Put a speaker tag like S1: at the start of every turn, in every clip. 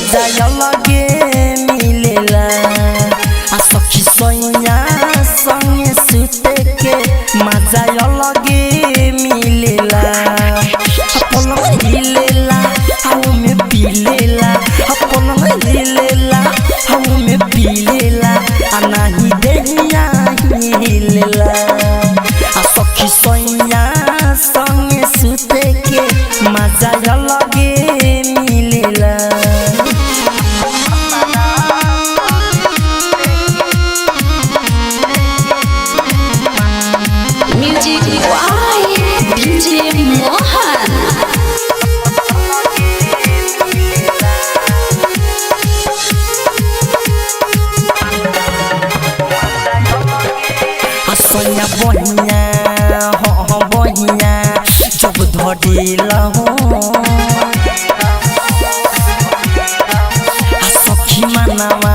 S1: मजा अलगे मिलेला आ सखी सैया संगे सुते के मजा अलगे मिलेला पलंग हिलेला हाउ में पीलेला पलंग हिलेला हाउ में पीलेला आ नाही देहिया हिलेला आ सखी सैया संगे सुते के मजा अलगे मिलेला
S2: music by DJ Mohan
S1: Sonia बहिया हो बहिया जब धरेला हो सखी मनावा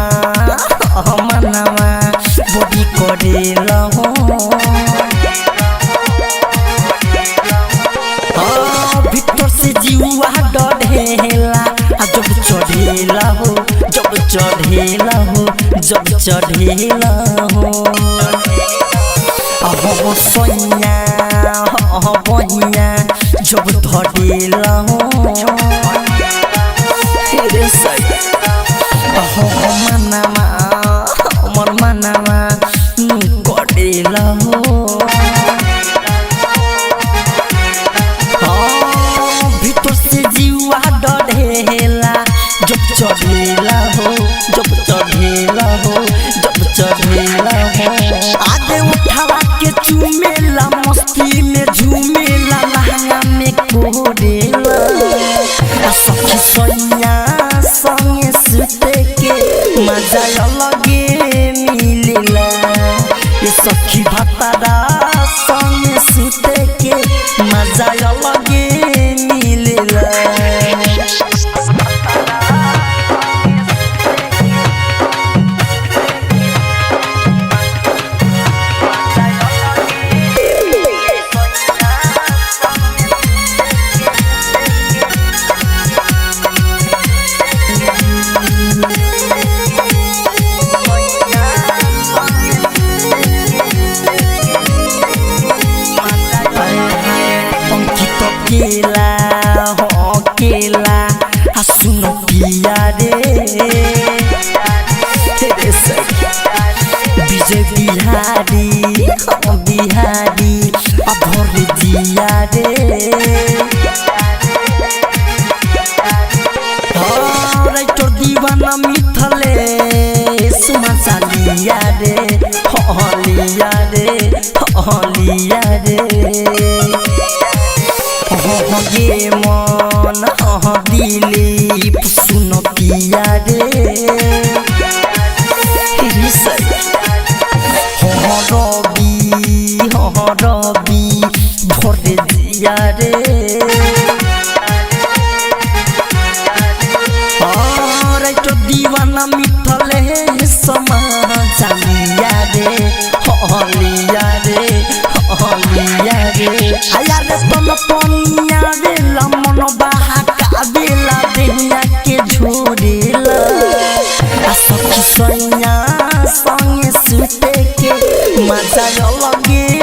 S1: बड़ी करेला हो भीतर से जीवा डरेला जब चढ़ेला हो जब चढ़ेला हो जब चढ़ेला हो हो सोनिया हो बहिया जब धरेला हो रे सैया हो मनावा हमर मनावा करेला हो भीतर से जीवा डरेला जब चढ़ेला हो जब चढ़ेला हो जब चढ़ेला हो आगे उठावा के चूमेला मस्ती में झूमेला लहंगा में कोरेला सखी सैया संगे सुते के मजा अलगे मिलेला ये सखी भतारा संगे सुते के मजा अलगे मिलेला केला हो केला सुनो पिया रे विजय बिहारी हो बिहारी भर दिया रे राइटर दीवाना मिथले सुमन सालिया रे हलिया रे ये मन दिलीप सुनो पिया रे रवि भर दिया रे राइटर दीवाना मिथले समाचालिया रे हलिया रे आया रे तन पनिया बेला मन बहाका बेला देहिया के झोरेला सखी सैया संगे सुते के मजा अलगे